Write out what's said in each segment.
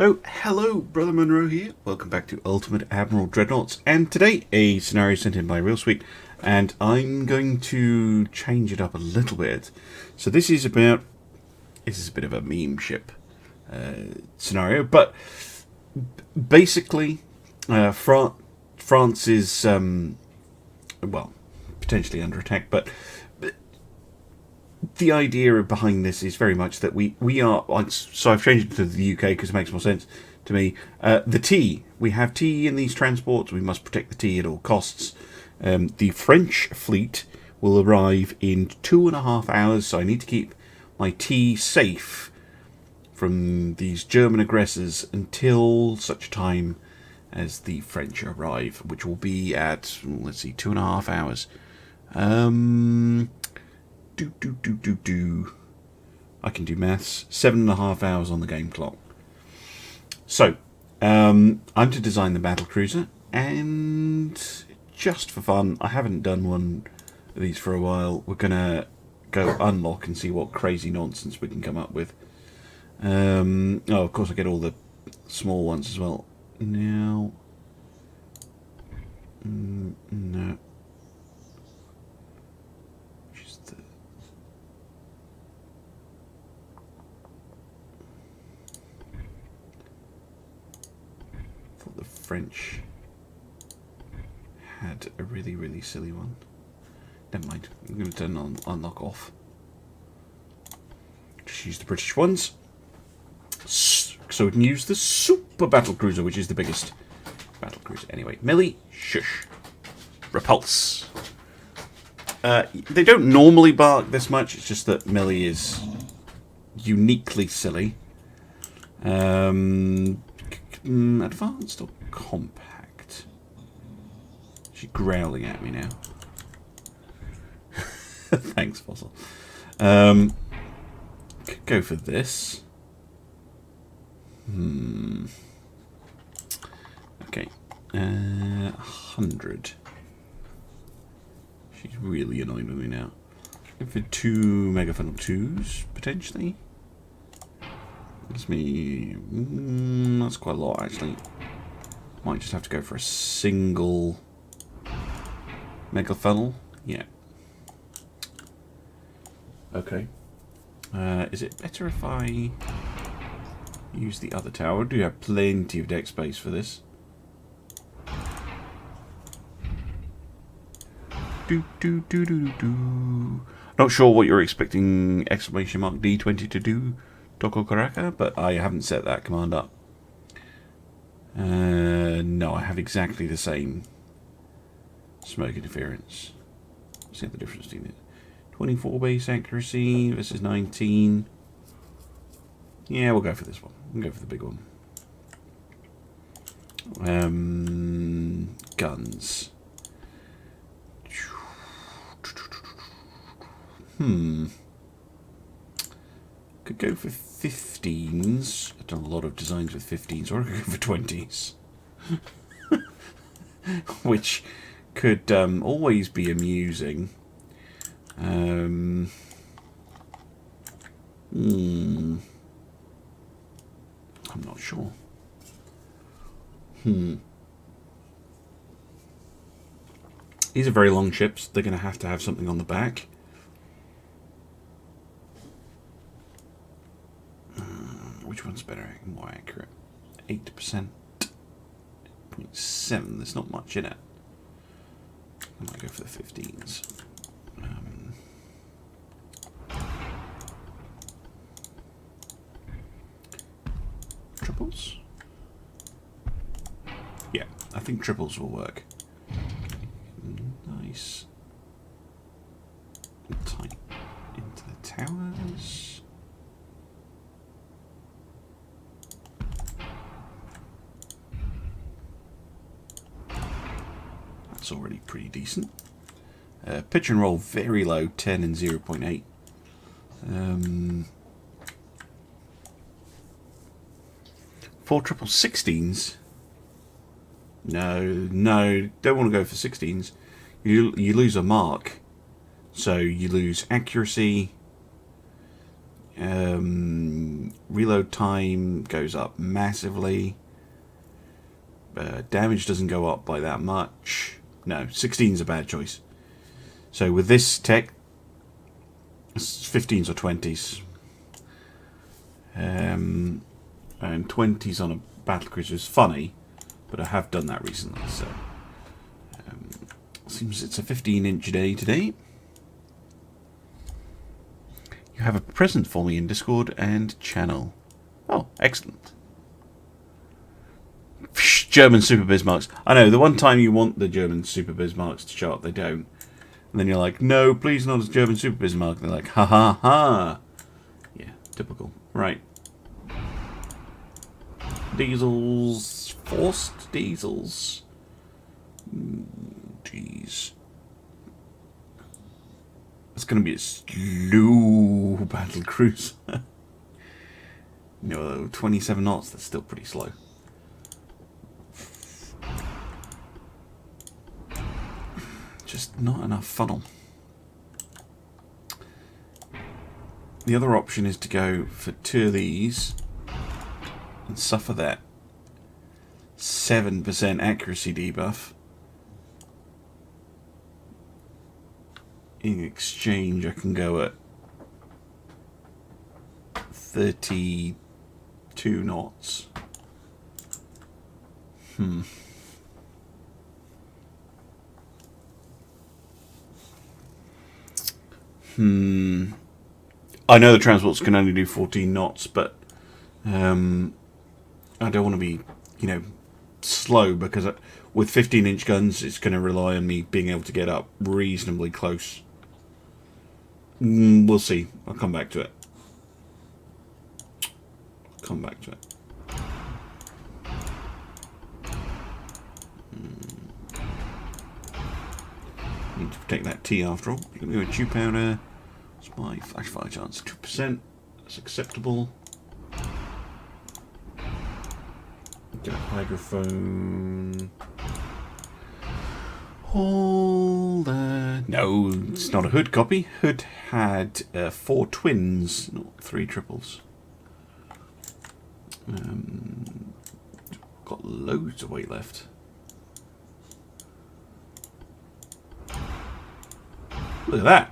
So, hello, Brother Monroe here. Welcome back to Ultimate Admiral Dreadnoughts. And today, a scenario sent in by Real Sweet. And I'm going to change it up a little bit. So this is a bit of a meme ship scenario. But basically, France is, well, potentially under attack. But the idea behind this is very much that we are, so I've changed it to the UK because it makes more sense to me. The tea, we have tea in these transports, we must protect the tea at all costs. The French fleet will arrive in 2.5 hours, so I need to keep my tea safe from these German aggressors until such time as the French arrive, which will be at, let's see, 2.5 hours. I can do maths. 7.5 hours on the game clock. So, I'm to design the battle cruiser, and just for fun, I haven't done one of these for a while. We're gonna go unlock and see what crazy nonsense we can come up with. Oh, of course, I get all the small ones as well. Now, no. The French had a really silly one. Never mind. I'm going to turn on unlock off. Just use the British ones. So we can use the super battle cruiser, which is the biggest battle cruiser. Anyway, melee, shush, repulse. They don't normally bark this much. It's just that melee is uniquely silly. Advanced or compact? She's growling at me now. Thanks, Fossil. Could go for this. Okay. 100. She's really annoyed with me now. Go for 2 Mega Funnel 2s, potentially. That's me. That's quite a lot, actually. Might just have to go for a single mega funnel. Yeah. Okay. Is it better if I use the other tower? I do have plenty of deck space for this. Not sure what you're expecting exclamation mark D20 to do, Toko Karaka, but I haven't set that command up. No, I have exactly the same smoke interference. See the difference between it. 24 base accuracy versus 19. Yeah, we'll go for this one. We'll go for the big one. Guns. Could go for 15s. I've done a lot of designs with 15s, or I could go for 20s. Which could always be amusing. I'm not sure. These are very long ships. They're going to have something on the back. Which one's better? More accurate. 8%. 0.7. There's not much in it. I might go for the 15s. Triples? Yeah, I think triples will work. Nice. Tight into the towers. That's already pretty decent. Pitch and roll very low, 10 and 0.8. 4 triple 16s. No, don't want to go for 16s. You lose a mark, so you lose accuracy, Reload time goes up massively. Damage doesn't go up by that much. No, 16 is a bad choice. So with this tech, 15s or 20s. And 20s on a battlecruiser is funny, but I have done that recently, so... seems it's a 15-inch day today. You have a present for me in Discord and channel. Oh, excellent. German Super Bismarcks. I know, the one time you want the German Super Bismarcks to show up, they don't. And then you're like, no, please not as German Super Bismarck. And they're like, ha ha ha. Yeah, typical. Right. Diesels. Forced diesels. Jeez. It's going to be a slow battle cruiser. No, 27 knots, that's still pretty slow. Just not enough funnel. The other option is to go for 2 of these and suffer that 7% accuracy debuff. In exchange, I can go at 32 knots. I know the transports can only do 14 knots, but I don't want to be, slow, because with 15-inch guns, it's going to rely on me being able to get up reasonably close. We'll see. I'll come back to it. Need to protect that T after all. Let me go with chew powder. What's my flash fire chance? 2%. That's acceptable. Get a hydrophone. Holder. No, it's not a Hood copy. Hood had 4 twins, not 3 triples. Got loads of weight left. Look at that.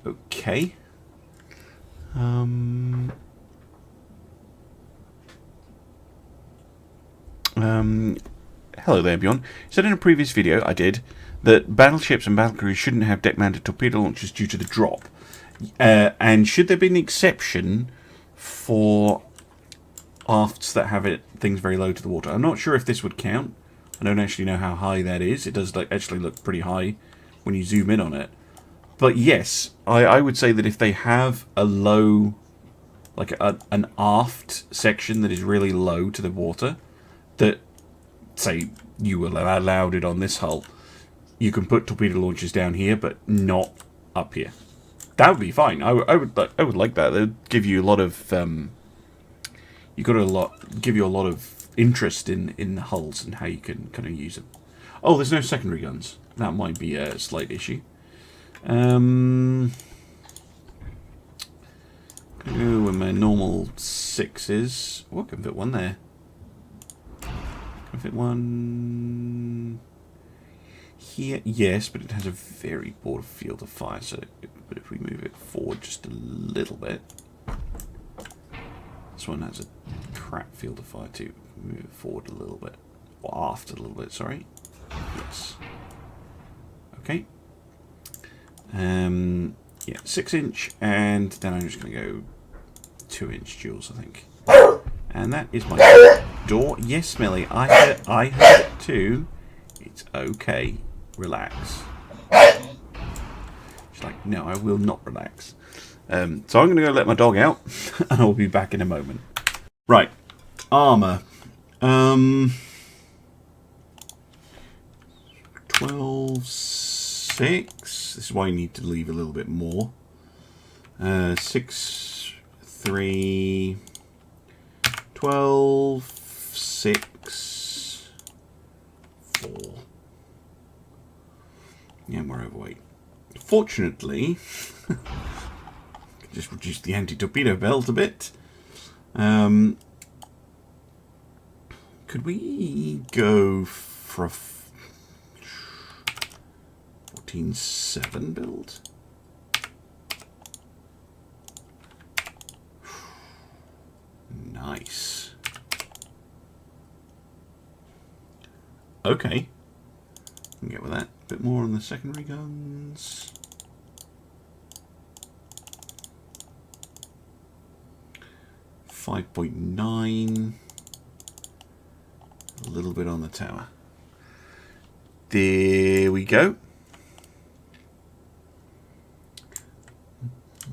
Okay. Hello there, Bjorn. You said in a previous video I did that battleships and battlecruisers shouldn't have deck-mounted torpedo launchers due to the drop. And should there be an exception for afts that have things very low to the water? I'm not sure if this would count. I don't actually know how high that is. It does actually look pretty high when you zoom in on it. But yes, I would say that if they have a low, like an aft section that is really low to the water, that, say, you allowed it on this hull, you can put torpedo launchers down here, but not up here. That would be fine. I would like that. It would give you a lot of give you a lot of interest in the hulls and how you can kind of use them. Oh, there's no secondary guns. That might be a slight issue. Gonna go with my normal 6s. Oh, I can fit one there. Can fit one here. Yes, but it has a very poor field of fire. So, but if we move it forward just a little bit, this one has a crap field of fire too. Move it forward a little bit, or aft a little bit. Sorry. Yes. Okay. Yeah, 6-inch, and then I'm just going to go 2-inch duels, I think. And that is my door. Yes, Smelly, I heard it too. It's okay. Relax. She's like, no, I will not relax. So I'm going to go let my dog out, and I'll be back in a moment. Right, armor. 12.6. This is why you need to leave a little bit more. 6, 3, 12, 6, 4. Yeah, we're overweight. Fortunately, just reduce the anti-torpedo belt a bit. Could we go for a 14-7 build? Nice. Okay. Can get with that. A bit more on the secondary guns. .9. A little bit on the tower. There we go.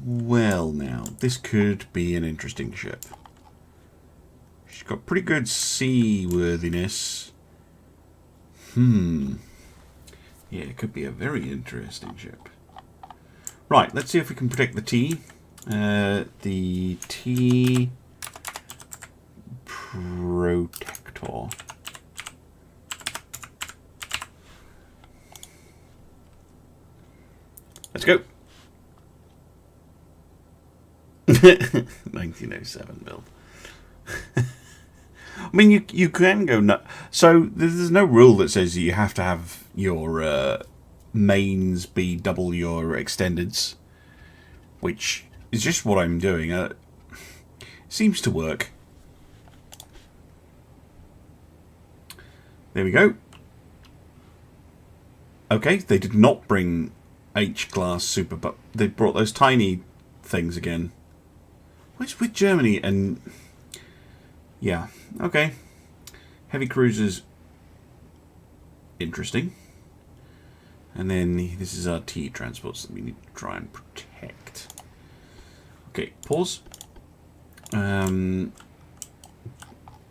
Well, now, this could be an interesting ship. She's got pretty good seaworthiness. Yeah, it could be a very interesting ship. Right, let's see if we can protect the T. The T Protector. Let's go. 1907 build. I mean, you can go nut. So there's no rule that says you have to have your mains be double your extendeds, which is just what I'm doing. It seems to work. There we go. Okay, they did not bring H-class super, but they brought those tiny things again. Which with Germany and yeah, okay. Heavy cruisers, interesting. And then this is our T transports that we need to try and protect. Okay, pause.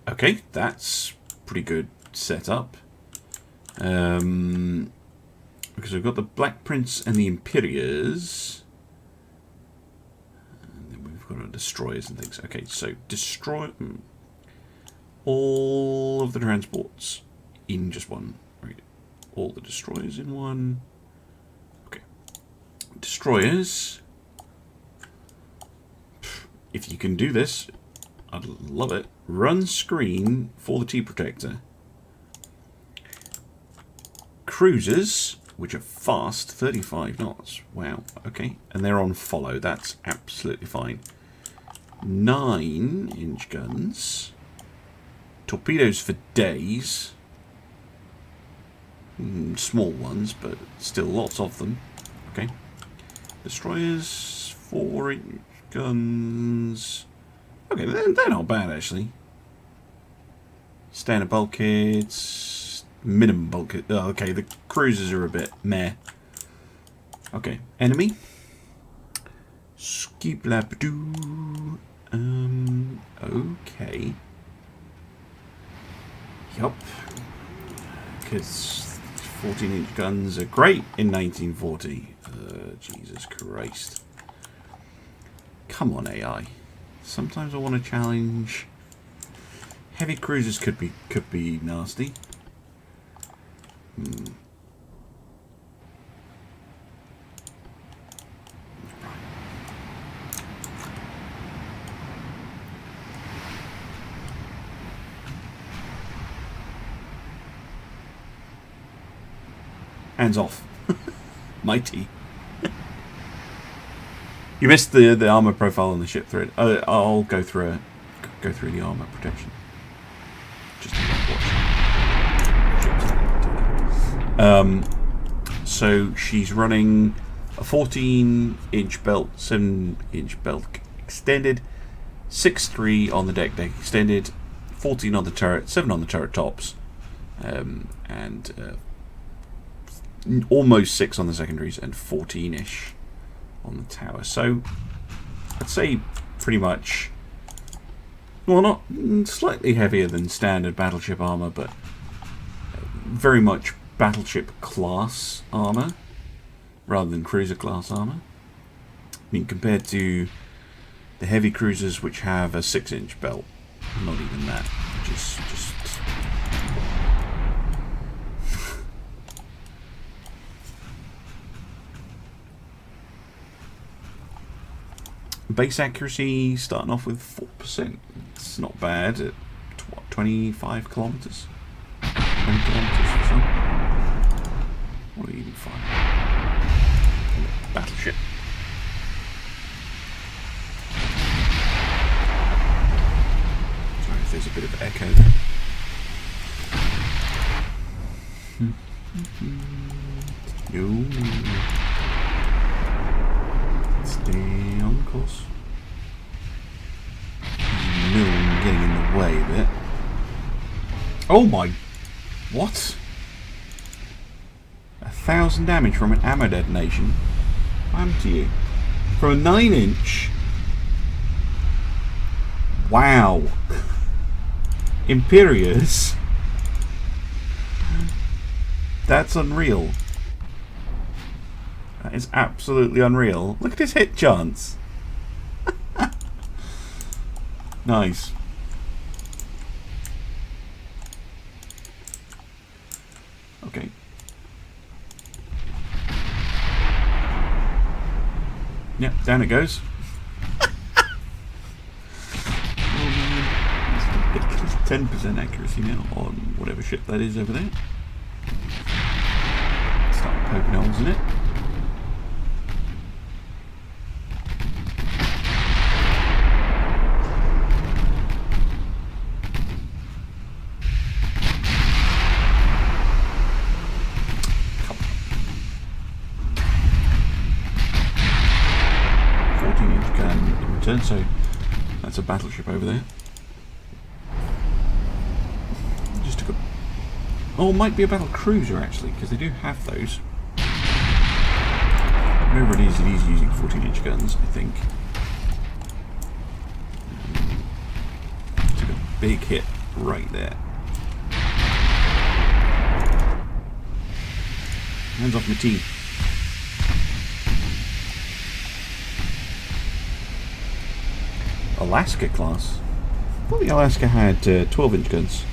Okay, that's pretty good setup. Because we've got the Black Prince and the Imperiors. And then we've got our destroyers and things. Okay, so destroy all of the transports in just one. Right. All the destroyers in one. Okay. Destroyers. If you can do this, I'd love it. Run screen for the T-Protector. Cruisers, which are fast, 35 knots. Wow, okay. And they're on follow. That's absolutely fine. 9-inch guns. Torpedoes for days. Small ones, but still lots of them. Okay. Destroyers, 4-inch guns. Okay, they're not bad, actually. Standard bulkheads. Minimum bulkhead. Oh, okay, the cruisers are a bit meh. Okay, enemy. Skiblabdoo. Okay. Yup. Because 14-inch guns are great in 1940. Jesus Christ. Come on, AI. Sometimes I want to challenge. Heavy cruisers could be nasty. Hands off. Mighty. You missed the armor profile on the ship thread. I'll go through the armor protection. Just to watch. So she's running a 14-inch belt, 7-inch belt extended, 6.3 on the deck extended, 14 on the turret, 7 on the turret tops, and almost 6 on the secondaries, and 14-ish on the tower. So I'd say pretty much, well, not slightly heavier than standard battleship armor, but very much battleship class armor rather than cruiser class armor. I mean, compared to the heavy cruisers, which have a 6-inch belt, not even that, just base accuracy starting off with 4%. It's not bad at, what, 25 kilometers? 20 kilometers or so. What are you even find? Battleship. Sorry if there's a bit of echo there. Yo. Stay on course. No one getting in the way a bit. Oh my... What? 1,000 damage from an ammo detonation. What happened to you? From a 9-inch? Wow. Imperious? That's unreal. That is absolutely unreal. Look at his hit chance. Nice. Okay. Yep, down it goes. 10% accuracy now on whatever ship that is over there. Start poking holes in it. So that's a battleship over there. Just took a... Oh, it might be a battle cruiser actually, because they do have those. Whoever it is using 14-inch guns, I think. Took a big hit right there. Hands off my teeth. Alaska class? I thought the Alaska had 12-inch guns.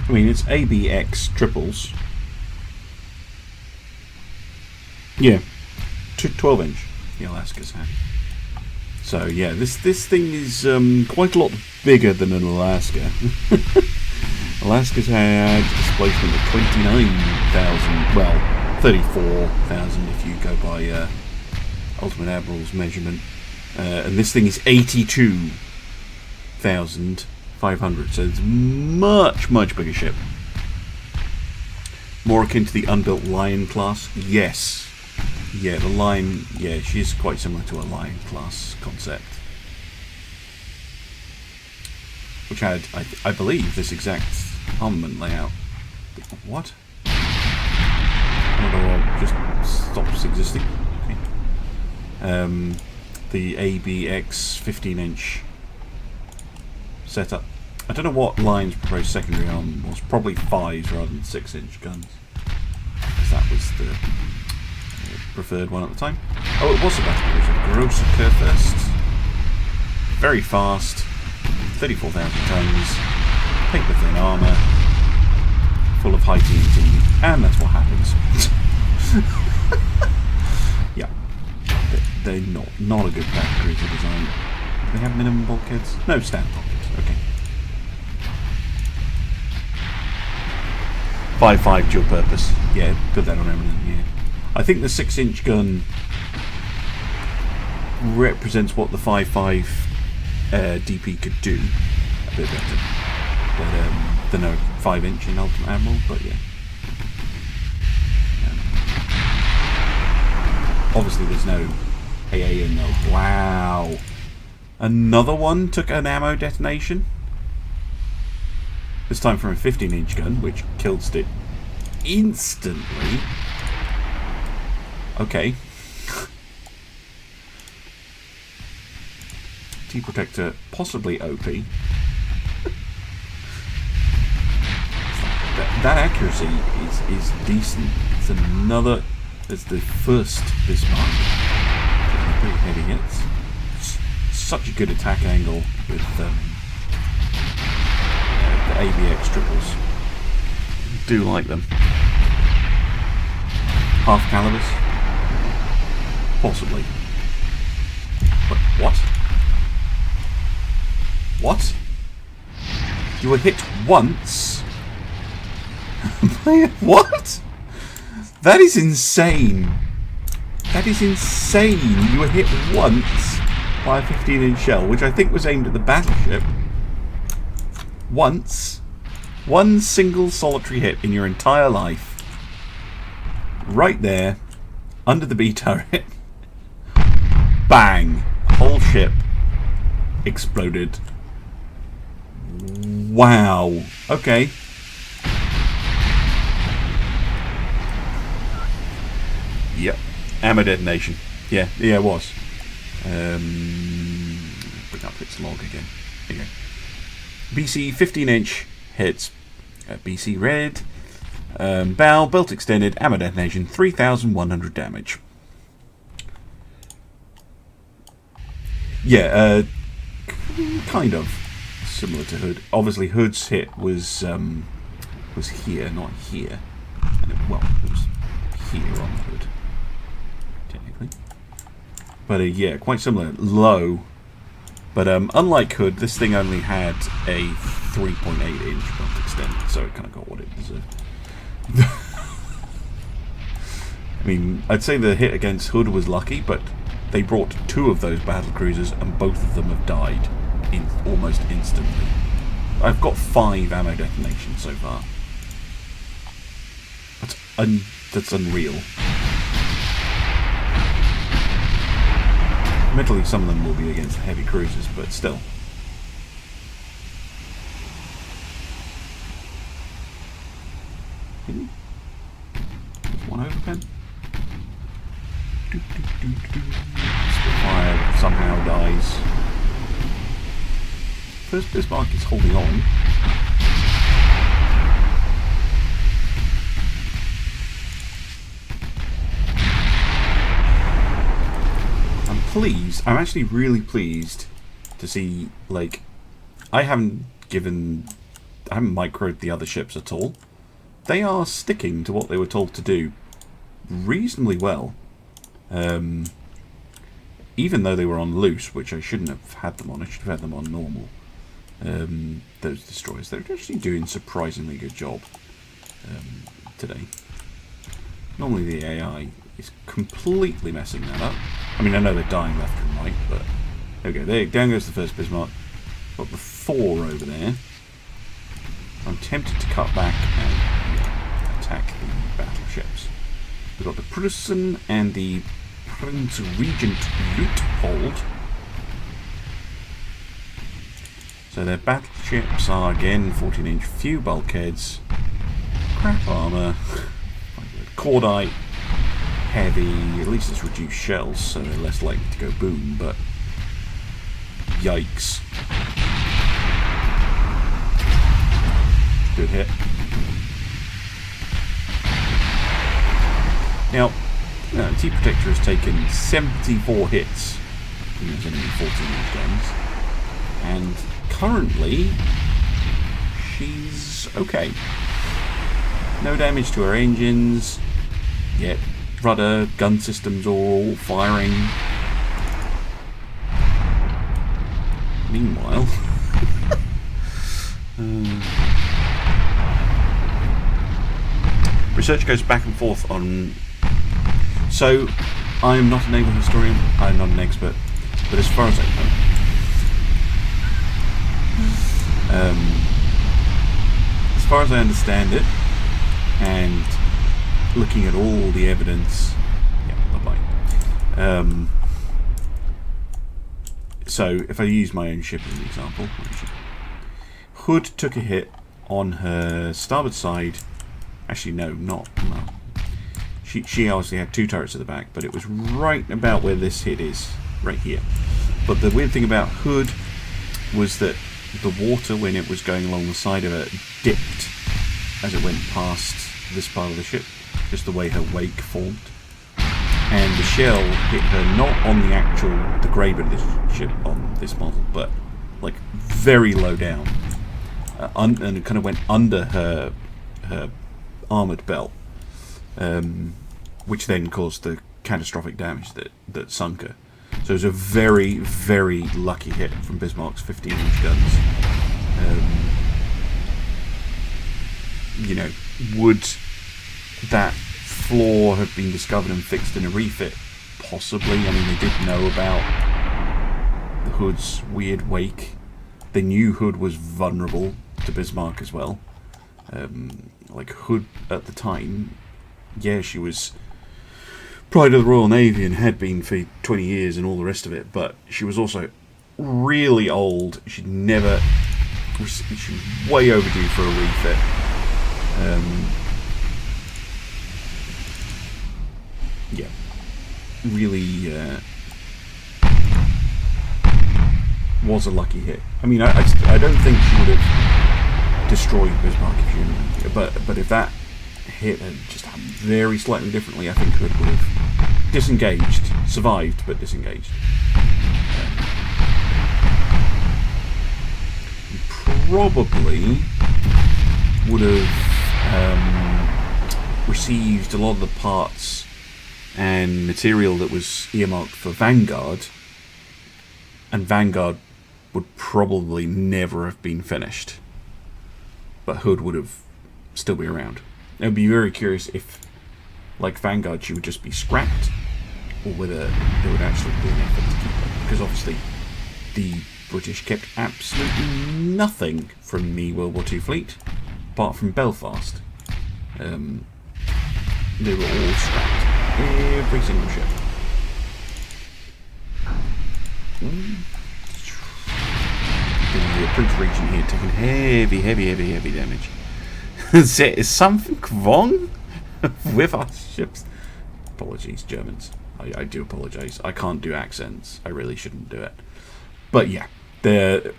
I mean, it's ABX triples. Yeah, 12-inch the Alaska's had. So yeah, this thing is quite a lot bigger than an Alaska. Alaska's had displacement of 29,000, well, 34,000 if you go by Ultimate Admiral's measurement, and this thing is 82,500. So it's much bigger ship. More akin to the unbuilt Lion class. Yes. Yeah, the Lion, yeah, she is quite similar to a Lion class concept. Which had, I believe, this exact armament layout. What? Oh, just stops existing. Okay. The ABX 15-inch setup. I don't know what Lion's proposed secondary arm was. Probably 5s rather than 6-inch guns, because that was the preferred one at the time. Oh, it was a battle cruiser. Gross first. Very fast. 34,000 tons. Paper thin armour. Full of high TNT. And that's what happens. Yeah. They're not a good battle cruiser design. Do they have minimum bulkheads? No, stand bulkheads. Okay. 5.5 dual purpose. Yeah, put that on everything. Yeah. I think the 6-inch gun represents what the 5.5 DP could do a bit better than a 5-inch in Ultimate Admiral, but yeah. Obviously there's no AA in there. Wow. Another one took an ammo detonation. This time from a 15-inch gun, which killed it instantly. Okay. T-Protector, possibly OP. That accuracy is decent. It's another... It's the first Bismarck. Pretty heavy hits. Such a good attack angle with the ABX triples. Do like them. Half calibers? Possibly. But what? What? You were hit once? What? That is insane. That is insane. You were hit once by a 15-inch shell, which I think was aimed at the battleship. Once. One single solitary hit in your entire life. Right there, under the B turret. Bang. Whole ship exploded. Wow. Okay. Yep. Ammo detonation. Yeah, it was. Bring up its log again. There you go. BC 15-inch hits. BC red. Bow, belt extended, ammo detonation, 3,100 damage. Yeah, kind of similar to Hood. Obviously, Hood's hit was here, not here. And it was here on Hood, technically. But yeah, quite similar. Low. But unlike Hood, this thing only had a 3.8-inch belt extended, so it kind of got what it deserved. I mean, I'd say the hit against Hood was lucky, but they brought 2 of those battle cruisers, and both of them have died almost instantly. I've got 5 ammo detonations so far. That's unreal. Admittedly, some of them will be against heavy cruisers, but still. There's one overpen. Spitfire somehow dies. First Bismarck is holding on. I'm actually really pleased to see, like, I haven't microed the other ships at all. They are sticking to what they were told to do reasonably well. Even though they were on loose, which I shouldn't have had them on. I should have had them on normal. Those destroyers, they're actually doing a surprisingly good job today. Normally the AI is completely messing that up. I mean, I know they're dying left and right, but there we go. Down goes the first Bismarck. Got the 4 over there. I'm tempted to cut back and attack the battleships. We've got the Prussen and the Prince Regent Luitpold. So their battleships are again 14-inch, few bulkheads, crap armour, cordite, heavy, at least it's reduced shells, so they're less likely to go boom, but yikes. Good hit. Now, T-Protector has taken 74 hits from those enemy 14-inch guns, and currently she's okay. No damage to her engines, yet rudder, gun systems are all firing. Meanwhile, research goes back and forth on... So, I'm not a naval historian, I'm not an expert, but as far as I know, as far as I understand it, and looking at all the evidence, yeah, bye-bye. So, if I use my own ship as an example, Hood took a hit on her starboard side. Actually, no. She obviously had 2 turrets at the back, but it was right about where this hit is, right here. But the weird thing about Hood was that the water, when it was going along the side of it, dipped as it went past this part of the ship, just the way her wake formed. And the shell hit her not on the grey bit of this ship on this model, but like very low down, and it kind of went under her armoured belt, which then caused the catastrophic damage that sunk her. So it was a very, very lucky hit from Bismarck's 15-inch guns. You know, would that flaw have been discovered and fixed in a refit? Possibly. I mean, they did know about the Hood's weird wake. They knew Hood was vulnerable to Bismarck as well. Like, Hood at the time, yeah, she was pride of the Royal Navy and had been for 20 years and all the rest of it, but she was also really old. She's way overdue for a refit. Yeah, really was a lucky hit. I mean, I don't think she would have destroyed Bismarck if you remember, but if that hit had just happened very slightly differently, I think Hood would have disengaged, survived, but disengaged. Probably would have received a lot of the parts and material that was earmarked for Vanguard, and Vanguard would probably never have been finished, but Hood would have still be around. I'd be very curious if, like Vanguard, she would just be scrapped, or whether there would actually be an effort to keep her, because obviously the British kept absolutely nothing from the World War II fleet, apart from Belfast. They were all scrapped. Every single ship. The Prince Regent here taking heavy damage. Is something wrong with our ships? Apologies, Germans. I do apologise. I can't do accents. I really shouldn't do it. But yeah, the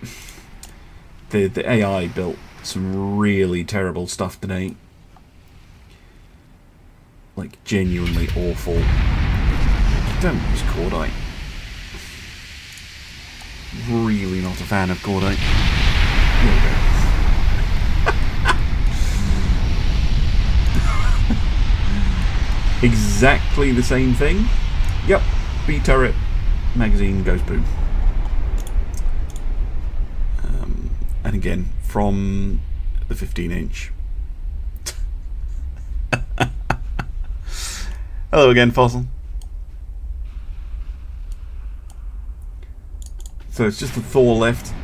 AI built some really terrible stuff today. Like, genuinely awful. Don't use cordite. Really not a fan of cordite. There we go. Exactly the same thing. Yep, B turret magazine goes boom. And again, from the 15-inch. Hello again, Fossil. So it's just the Thor left.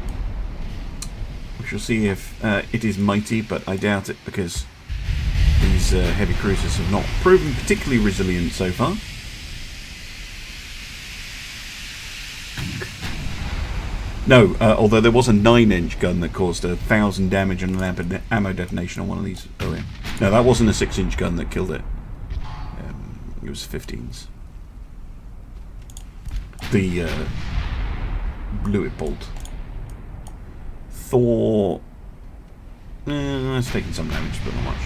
We shall see if it is mighty, but I doubt it, because these heavy cruisers have not proven particularly resilient so far. No, although there was a 9-inch gun that caused 1,000 damage and an ammo detonation on one of these earlier. No, that wasn't a 6-inch gun that killed it. It was 15s. The Bluet bolt. Thor. It's taking some damage, but not much.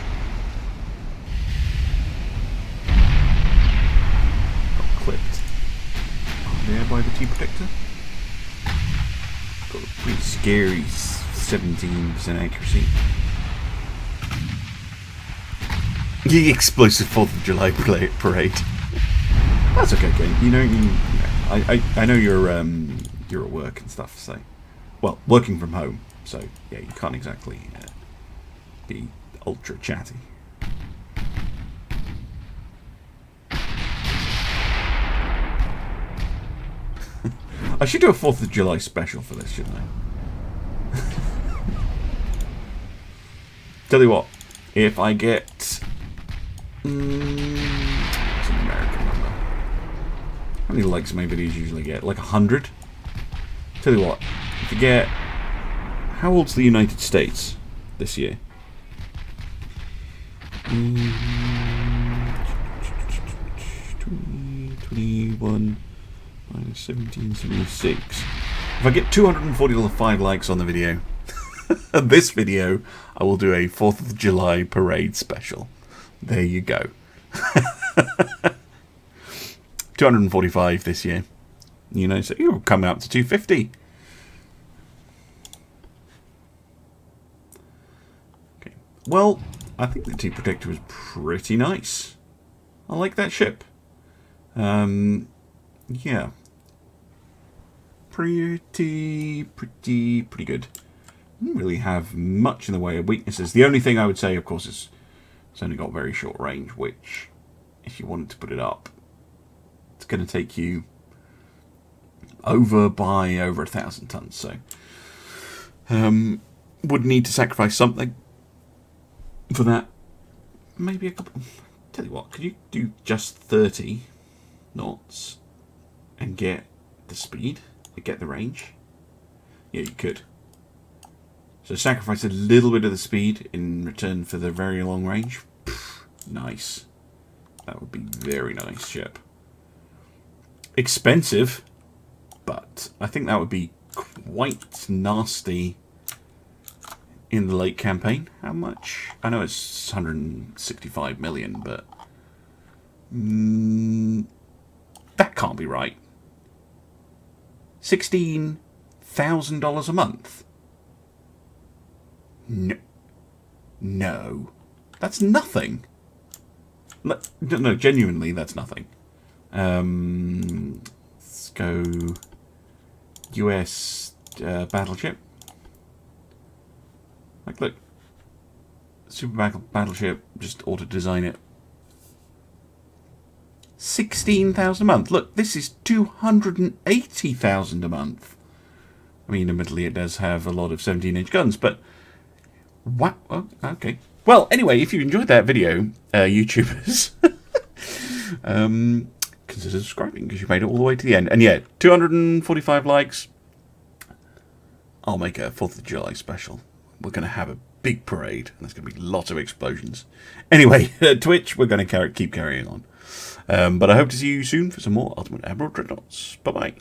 Got clipped. There by the T-Protector. Got a pretty scary 17% accuracy. The explosive 4th of July parade. That's okay, Ken. You know, I know you're at work and stuff, so, well, working from home, so yeah, you can't exactly be ultra chatty. I should do a 4th of July special for this, shouldn't I? Tell you what, if I get it's an American number. How many likes my videos usually get? Like 100? Tell you what, if you get... How old's the United States this year? 21. minus 1776. If I get 245 likes on the video, this video, I will do a 4th of July parade special. There you go. 245 this year. You know, so you're coming up to 250. Okay. Well, I think the T-Protector was pretty nice. I like that ship. Yeah. Pretty good. Didn't really have much in the way of weaknesses. The only thing I would say, of course, is it's only got very short range, which, if you wanted to put it up, it's going to take you over 1,000 tons. So, would need to sacrifice something for that. Maybe a couple. Tell you what, could you do just 30 knots and get the speed, and get the range? Yeah, you could. So sacrifice a little bit of the speed in return for the very long range. Pff, nice. That would be very nice ship. Expensive, but I think that would be quite nasty in the late campaign. How much? I know it's 165 million, but that can't be right. $16,000 a month. No, that's nothing. No, genuinely, that's nothing. Let's go US battleship. Like, look, super battleship. Just auto design it. 16,000 a month. Look, this is 280,000 a month. I mean, admittedly, it does have a lot of 17-inch guns, but what? Oh, okay. Well, anyway, if you enjoyed that video, YouTubers, consider subscribing because you made it all the way to the end. And yeah, 245 likes. I'll make a 4th of July special. We're going to have a big parade, and there's going to be lots of explosions. Anyway, Twitch, we're going to keep carrying on. But I hope to see you soon for some more Ultimate Admiral Dreadnoughts. Bye-bye.